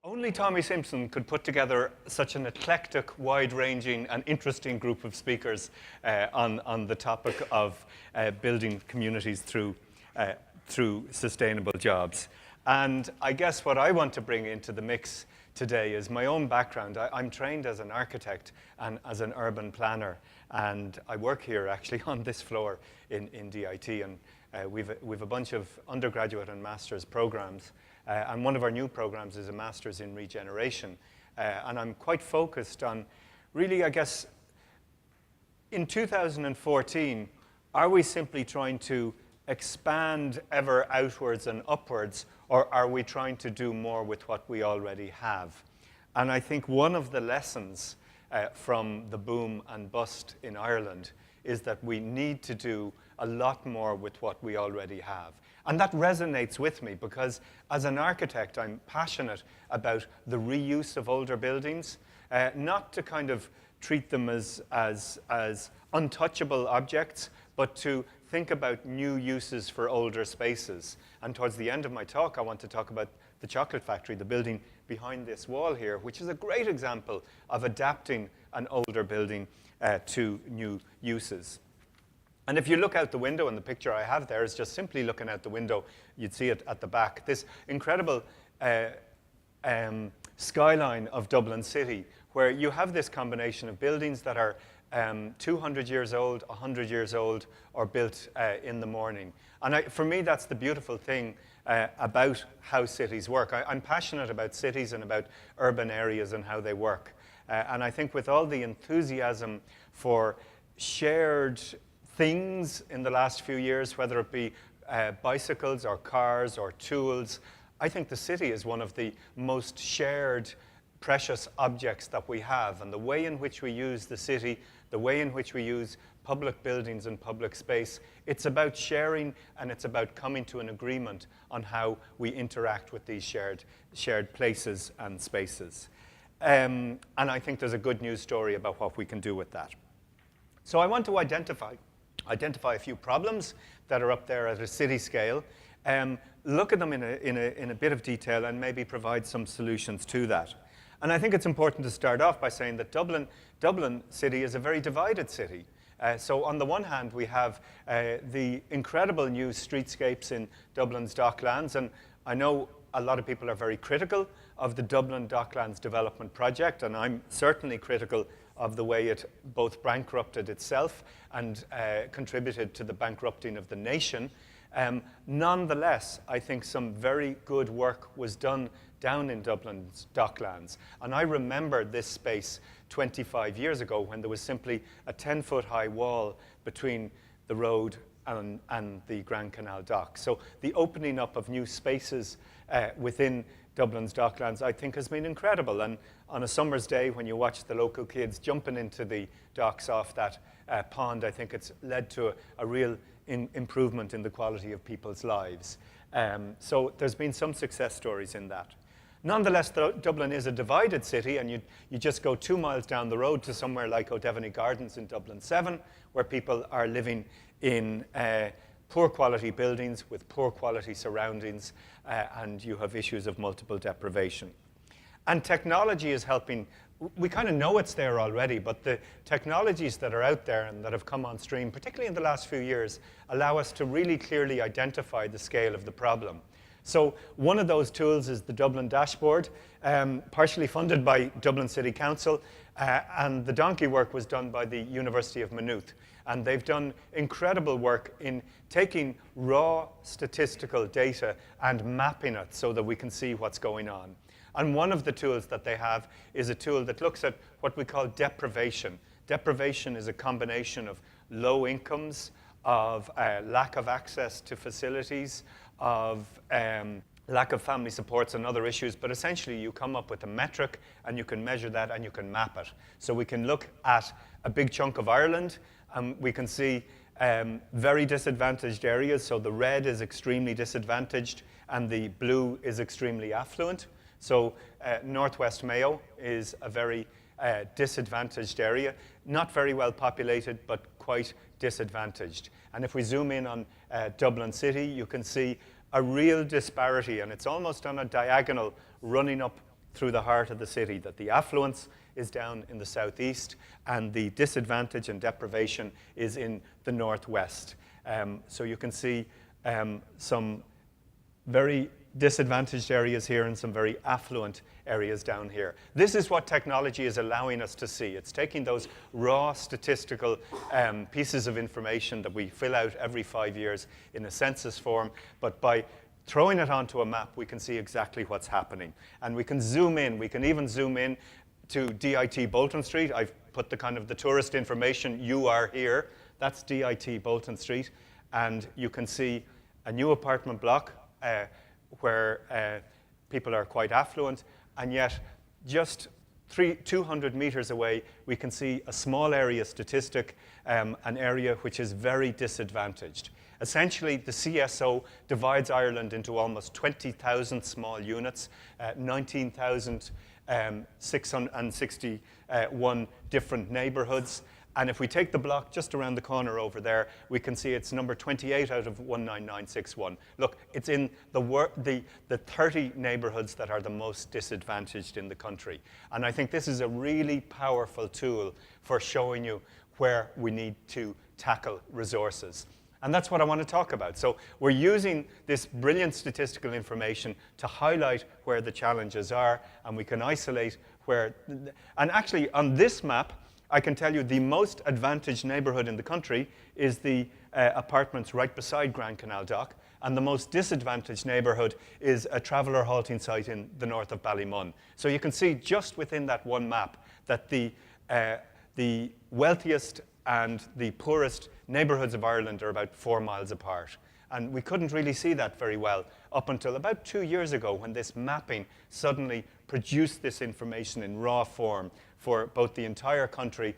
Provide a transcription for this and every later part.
Only Tommy Simpson could put together such an eclectic, wide-ranging and interesting group of speakers on the topic of building communities through sustainable jobs. And I guess what I want to bring into the mix today is my own background. I'm trained as an architect and as an urban planner, and I work here actually on this floor in DIT, and we've a bunch of undergraduate and master's programs. And one of our new programs is a Master's in Regeneration. And I'm quite focused on, really, I guess, in 2014, are we simply trying to expand ever outwards and upwards, or are we trying to do more with what we already have? And I think one of the lessons from the boom and bust in Ireland is that we need to do a lot more with what we already have. And that resonates with me because as an architect, I'm passionate about the reuse of older buildings, not to kind of treat them as untouchable objects, but to think about new uses for older spaces. And towards the end of my talk, I want to talk about the chocolate factory, the building behind this wall here, which is a great example of adapting an older building to new uses. And if you look out the window, and the picture I have there is just simply looking out the window, you'd see it at the back, this incredible skyline of Dublin City, where you have this combination of buildings that are 200 years old, 100 years old, or built in the morning. And for me, that's the beautiful thing about how cities work. I'm passionate about cities and about urban areas and how they work. And I think with all the enthusiasm for shared things in the last few years, whether it be bicycles or cars or tools, I think the city is one of the most shared precious objects that we have. And the way in which we use the city, the way in which we use public buildings and public space, it's about sharing and it's about coming to an agreement on how we interact with these shared places and spaces. And I think there's a good news story about what we can do with that. So I want to identify a few problems that are up there at a city scale, look at them in a bit of detail and maybe provide some solutions to that. And I think it's important to start off by saying that Dublin City is a very divided city. So on the one hand, we have the incredible new streetscapes in Dublin's Docklands, and I know a lot of people are very critical of the Dublin Docklands development project, and I'm certainly critical of the way it both bankrupted itself and contributed to the bankrupting of the nation. Nonetheless, I think some very good work was done down in Dublin's Docklands. And I remember this space 25 years ago when there was simply a 10-foot high wall between the road and the Grand Canal dock. So the opening up of new spaces within Dublin's Docklands, I think, has been incredible. And on a summer's day, when you watch the local kids jumping into the docks off that pond, I think it's led to a real improvement in the quality of people's lives. So there's been some success stories in that. Nonetheless, Dublin is a divided city, and you just go 2 miles down the road to somewhere like O'Devaney Gardens in Dublin 7, where people are living in poor quality buildings with poor quality surroundings, and you have issues of multiple deprivation. And technology is helping. We kind of know it's there already, but the technologies that are out there and that have come on stream, particularly in the last few years, allow us to really clearly identify the scale of the problem. So one of those tools is the Dublin Dashboard, partially funded by Dublin City Council, and the donkey work was done by the University of Maynooth. And they've done incredible work in taking raw statistical data and mapping it so that we can see what's going on. And one of the tools that they have is a tool that looks at what we call deprivation. Deprivation is a combination of low incomes, of lack of access to facilities, of lack of family supports and other issues, but essentially you come up with a metric and you can measure that and you can map it. So we can look at a big chunk of Ireland and we can see very disadvantaged areas. So the red is extremely disadvantaged and the blue is extremely affluent. So Northwest Mayo is a very disadvantaged area, not very well populated, but quite disadvantaged. And if we zoom in on Dublin City, you can see a real disparity, and it's almost on a diagonal running up through the heart of the city, that the affluence is down in the southeast and the disadvantage and deprivation is in the northwest. So you can see some very disadvantaged areas here and some very affluent areas down here. This is what technology is allowing us to see. It's taking those raw statistical pieces of information that we fill out every 5 years in a census form, but by throwing it onto a map, we can see exactly what's happening. And we can zoom in. We can even zoom in to DIT Bolton Street. I've put the kind of the tourist information. You are here. That's DIT Bolton Street. And you can see a new apartment block where people are quite affluent, and yet just 200 meters away, we can see a small area statistic, an area which is very disadvantaged. Essentially, the CSO divides Ireland into almost 20,000 small units, 19,661 different neighborhoods. And if we take the block just around the corner over there, we can see it's number 28 out of 19961. Look, it's in the 30 neighborhoods that are the most disadvantaged in the country. And I think this is a really powerful tool for showing you where we need to tackle resources. And that's what I want to talk about. So we're using this brilliant statistical information to highlight where the challenges are, and we can isolate where, and actually on this map, I can tell you the most advantaged neighborhood in the country is the apartments right beside Grand Canal Dock, and the most disadvantaged neighborhood is a traveller halting site in the north of Ballymun. So you can see just within that one map that the wealthiest and the poorest neighborhoods of Ireland are about 4 miles apart. And we couldn't really see that very well up until about 2 years ago, when this mapping suddenly produced this information in raw form for both the entire country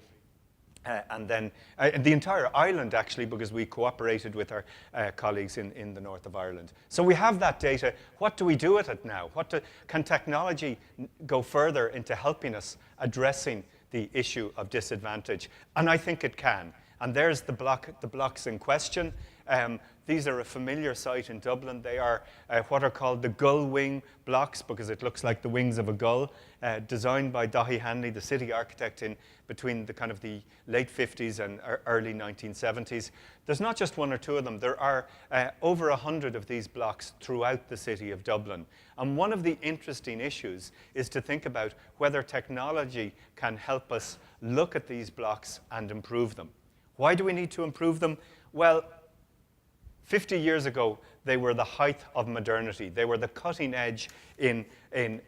and then the entire island, actually, because we cooperated with our colleagues in the north of Ireland. So we have that data. What do we do with it now? Can technology go further into helping us addressing the issue of disadvantage? And I think it can. And there's the blocks in question. These are a familiar sight in Dublin. They are what are called the gull wing blocks, because it looks like the wings of a gull, designed by Daithí Hanley, the city architect, in between the kind of the late 50s and early 1970s. There's not just one or two of them. There are over 100 of these blocks throughout the city of Dublin. And one of the interesting issues is to think about whether technology can help us look at these blocks and improve them. Why do we need to improve them? Well, 50 years ago, they were the height of modernity. They were the cutting edge in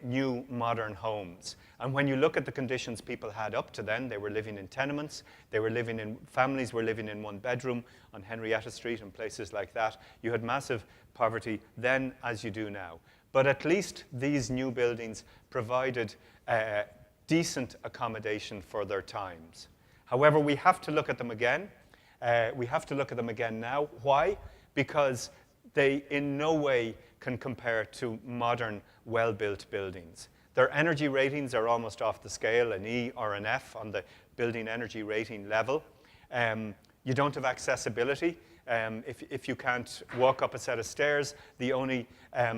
new modern homes. And when you look at the conditions people had up to then, they were living in tenements, families were living in one bedroom on Henrietta Street and places like that. You had massive poverty then as you do now. But at least these new buildings provided decent accommodation for their times. However, we have to look at them again. We have to look at them again now. Why? Because they in no way can compare to modern, well-built buildings. Their energy ratings are almost off the scale, an E or an F on the building energy rating level. You don't have accessibility. If you can't walk up a set of stairs, the only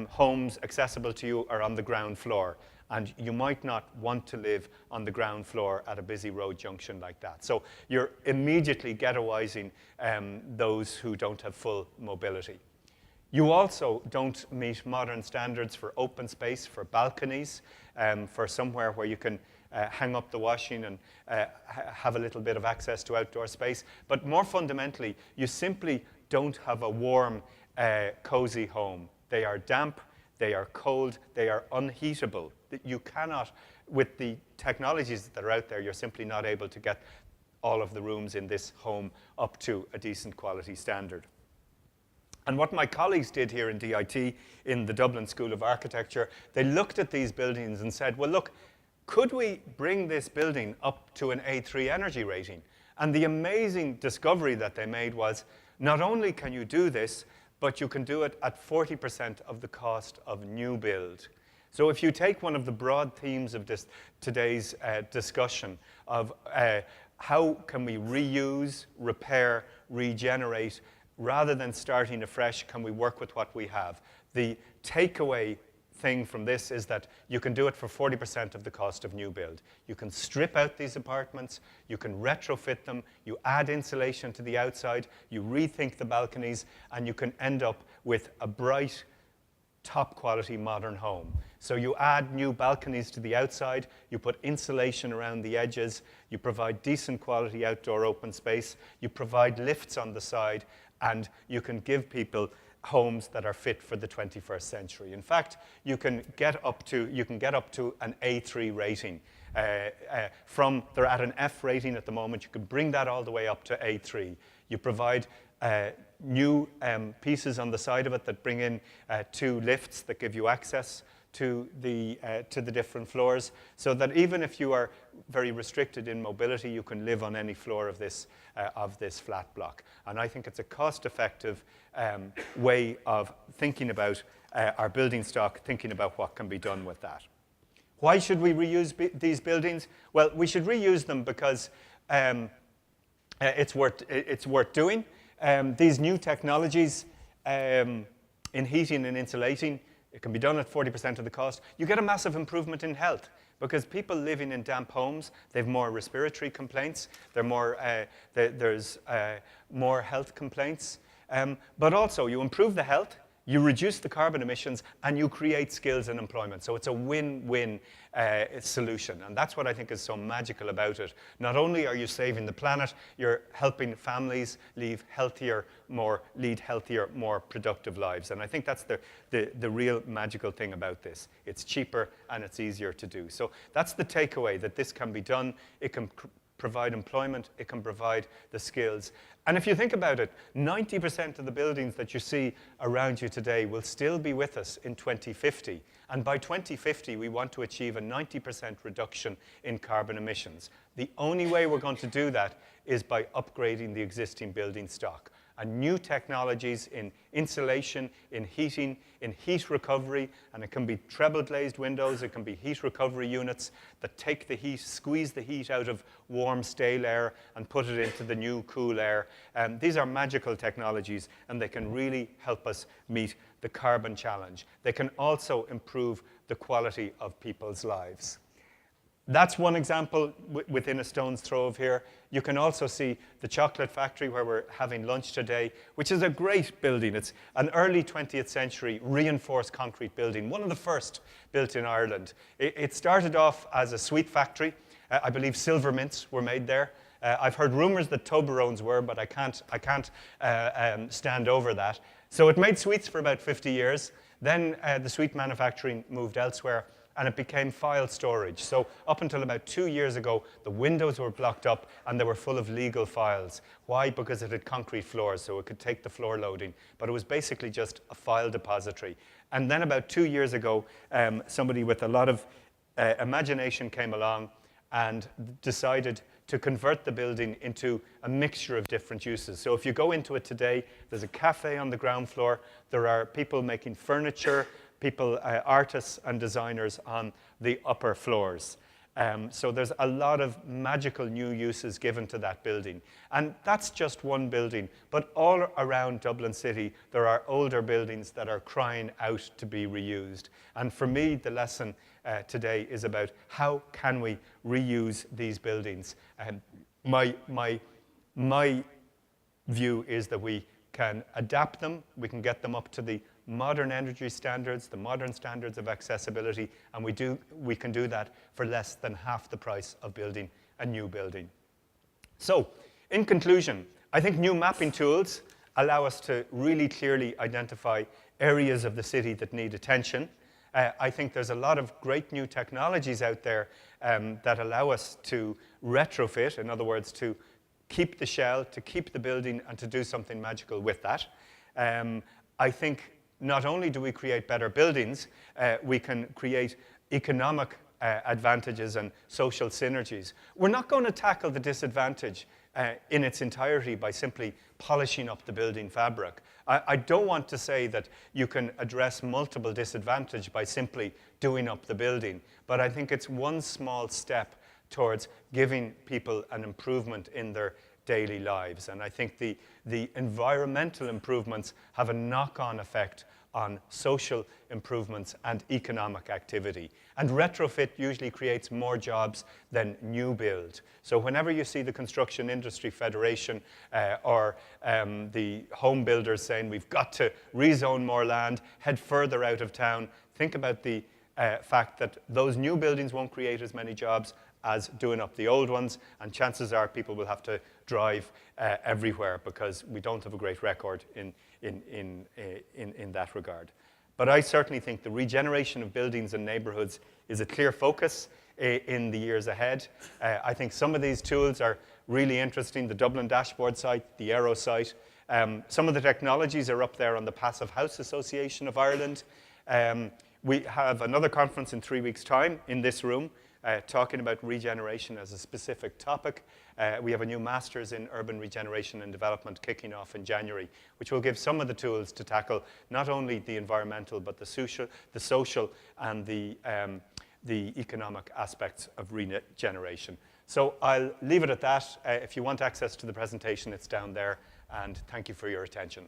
homes accessible to you are on the ground floor. And you might not want to live on the ground floor at a busy road junction like that. So you're immediately ghettoizing those who don't have full mobility. You also don't meet modern standards for open space, for balconies, for somewhere where you can hang up the washing and have a little bit of access to outdoor space. But more fundamentally, you simply don't have a warm, cozy home. They are damp, they are cold, they are unheatable. You cannot, with the technologies that are out there, you're simply not able to get all of the rooms in this home up to a decent quality standard. And what my colleagues did here in DIT, in the Dublin School of Architecture, they looked at these buildings and said, well, look, could we bring this building up to an A3 energy rating? And the amazing discovery that they made was, not only can you do this, but you can do it at 40% of the cost of new build. So if you take one of the broad themes of today's discussion of how can we reuse, repair, regenerate, rather than starting afresh, can we work with what we have? The takeaway thing from this is that you can do it for 40% of the cost of new build. You can strip out these apartments, you can retrofit them, you add insulation to the outside, you rethink the balconies, and you can end up with a bright, top quality modern home. So you add new balconies to the outside, you put insulation around the edges, you provide decent quality outdoor open space, you provide lifts on the side, and you can give people homes that are fit for the 21st century. In fact, you can get up to an A3 rating. They're at an F rating at the moment. You can bring that all the way up to A3. You provide new pieces on the side of it that bring in 2 lifts that give you access to the different floors, so that even if you are very restricted in mobility, you can live on any floor of this flat block. And I think it's a cost-effective way of thinking about our building stock, thinking about what can be done with that. Why should we reuse these buildings? Well, we should reuse them because it's worth doing. These new technologies in heating and insulating, it can be done at 40% of the cost. You get a massive improvement in health because people living in damp homes, they have more respiratory complaints, there's more health complaints. But also, you improve the health, you reduce the carbon emissions, and you create skills and employment. So it's a win-win solution. And that's what I think is so magical about it. Not only are you saving the planet, you're helping families lead healthier, more productive lives. And I think that's the real magical thing about this. It's cheaper and it's easier to do. So that's the takeaway, that this can be done. It can provide employment, it can provide the skills. And if you think about it, 90% of the buildings that you see around you today will still be with us in 2050. And by 2050, we want to achieve a 90% reduction in carbon emissions. The only way we're going to do that is by upgrading the existing building stock. And new technologies in insulation, in heating, in heat recovery, and it can be treble glazed windows, it can be heat recovery units that take the heat, squeeze the heat out of warm, stale air and put it into the new cool air. These are magical technologies, and they can really help us meet the carbon challenge. They can also improve the quality of people's lives. That's one example within a stone's throw of here. You can also see the chocolate factory where we're having lunch today, which is a great building. It's an early 20th century reinforced concrete building, one of the first built in Ireland. It started off as a sweet factory. I believe silver mints were made there. I've heard rumors that Toblerones were, but I can't stand over that. So it made sweets for about 50 years. Then the sweet manufacturing moved elsewhere, and it became file storage. So up until about 2 years ago, the windows were blocked up and they were full of legal files. Why? Because it had concrete floors, so it could take the floor loading. But it was basically just a file depository. And then about 2 years ago, somebody with a lot of imagination came along and decided to convert the building into a mixture of different uses. So if you go into it today, there's a cafe on the ground floor. There are people making furniture, artists and designers on the upper floors. So there's a lot of magical new uses given to that building. And that's just one building. But all around Dublin City, there are older buildings that are crying out to be reused. And for me, the lesson today is about how can we reuse these buildings. And my view is that we can adapt them, we can get them up to the modern energy standards, the modern standards of accessibility, and we can do that for less than half the price of building a new building. So, in conclusion, I think new mapping tools allow us to really clearly identify areas of the city that need attention. I think there's a lot of great new technologies out there that allow us to retrofit, in other words, to keep the shell, to keep the building, and to do something magical with that. I think not only do we create better buildings, we can create economic advantages and social synergies. We're not going to tackle the disadvantage in its entirety by simply polishing up the building fabric. I don't want to say that you can address multiple disadvantages by simply doing up the building, but I think it's one small step towards giving people an improvement in their daily lives. And I think the environmental improvements have a knock-on effect on social improvements and economic activity. And retrofit usually creates more jobs than new build. So whenever you see the Construction Industry Federation or the home builders saying we've got to rezone more land, head further out of town, think about the fact that those new buildings won't create as many jobs as doing up the old ones, and chances are people will have to drive everywhere because we don't have a great record in that regard. But I certainly think the regeneration of buildings and neighbourhoods is a clear focus in the years ahead. I think some of these tools are really interesting, the Dublin Dashboard site, the Aero site. Some of the technologies are up there on the Passive House Association of Ireland. We have another conference in 3 weeks' time in this room talking about regeneration as a specific topic. We have a new Masters in Urban Regeneration and Development kicking off in January, which will give some of the tools to tackle not only the environmental, but the social and the economic aspects of regeneration. So I'll leave it at that. If you want access to the presentation, it's down there, and thank you for your attention.